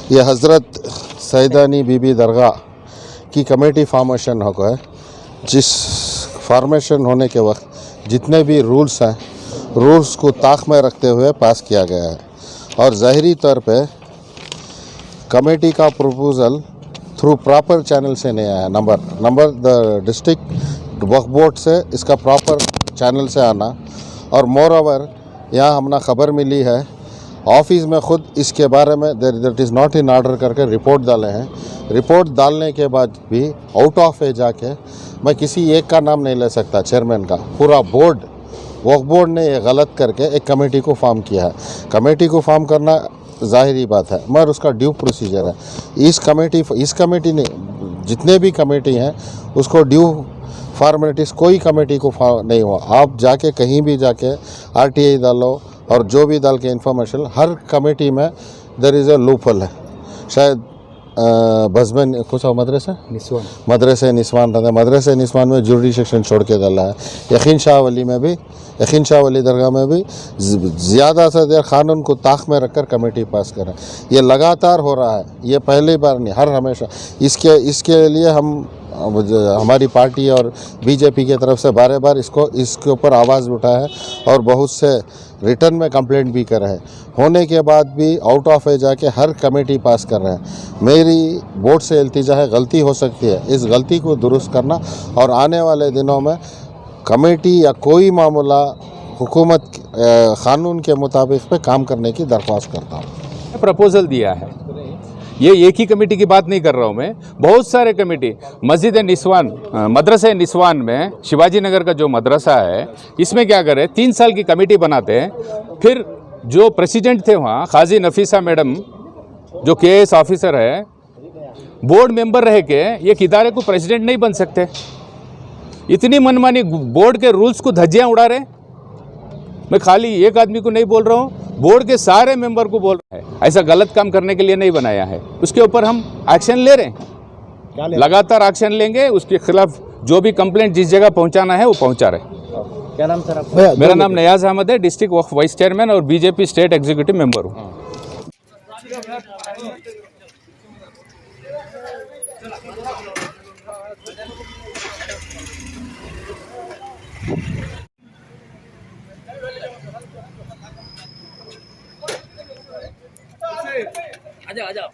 ये हज़रत सैदानी बीबी दरगाह की कमेटी फॉर्मेशन हो गए, जिस फॉर्मेशन होने के वक्त जितने भी रूल्स हैं, रूल्स को ताक में रखते हुए पास किया गया है। और ज़ाहिरी तौर पे कमेटी का प्रपोज़ल थ्रू प्रॉपर चैनल से नहीं आया। Number the district Waqf board से इसका प्रॉपर चैनल से आना, और मोर ओवर यहाँ हमने खबर मिली है ऑफिस में खुद इसके बारे में that is not in order करके रिपोर्ट डाले हैं। रिपोर्ट डालने के बाद भी आउट ऑफ है जाके मैं किसी एक का नाम नहीं ले सकता, चेयरमैन का, पूरा बोर्ड वक्फ बोर्ड ने ये गलत करके एक कमेटी को फॉर्म किया है। कमेटी को फॉर्म करना ज़ाहिरी बात है, मगर उसका ड्यू प्रोसीजर है। इस कमेटी ने जितने भी कमेटी हैं उसको ड्यू फॉर्मेलिटीज़ कोई कमेटी को नहीं हुआ। आप जाके कहीं भी जाके आरटीआई डालो और जो भी डाल के इंफॉर्मेशन, हर कमेटी में देयर इज़ अ लूपहोल है। शायद बजमन कुछ मदरसे निस्वान में जुर्डी सेक्शन छोड़ के डाला है। यकीन शाह वली दरगाह में भी ज़्यादा से ज़्यादा क़ानून को ताक में रखकर कमेटी पास करें। ये लगातार हो रहा है, ये पहली बार नहीं, हर हमेशा। इसके लिए हमारी पार्टी और बीजेपी की तरफ से बार बार इसके ऊपर आवाज़ उठाया है और बहुत से रिटर्न में कंप्लेंट भी कर रहे हैं। होने के बाद भी आउट ऑफ है जाके हर कमेटी पास कर रहे हैं। मेरी बोर्ड से इल्तिजा है, गलती हो सकती है, इस गलती को दुरुस्त करना और आने वाले दिनों में कमेटी या कोई मामला हुकूमत क़ानून के मुताबिक पे काम करने की दरख्वास्त करता हूँ। प्रपोजल दिया है, ये एक ही कमेटी की बात नहीं कर रहा हूँ मैं, बहुत सारे कमेटी। मस्जिद निस्वान, मदरसे निस्वान में शिवाजी नगर का जो मदरसा है, इसमें क्या करे, 3 साल की कमेटी बनाते हैं। फिर जो प्रेसिडेंट थे वहाँ, काजी नफीसा मैडम जो केएस ऑफिसर है, बोर्ड मेंबर रह के एक इदारे को प्रेसिडेंट नहीं बन सकते। इतनी मनमानी, बोर्ड के रूल्स को धज्जियाँ उड़ा रहे। मैं खाली एक आदमी को नहीं बोल रहा हूँ, बोर्ड के सारे मेंबर को बोल रहा है। ऐसा गलत काम करने के लिए नहीं बनाया है, उसके ऊपर हम एक्शन ले रहे हैं, लगातार एक्शन लेंगे। उसके खिलाफ जो भी कंप्लेंट जिस जगह पहुंचाना है वो पहुंचा रहे। क्या नाम सर आपका? मेरा नाम नयाज अहमद है, डिस्ट्रिक्ट वक्फ वाइस चेयरमैन और बीजेपी स्टेट एग्जीक्यूटिव मेंबर हूँ। आजा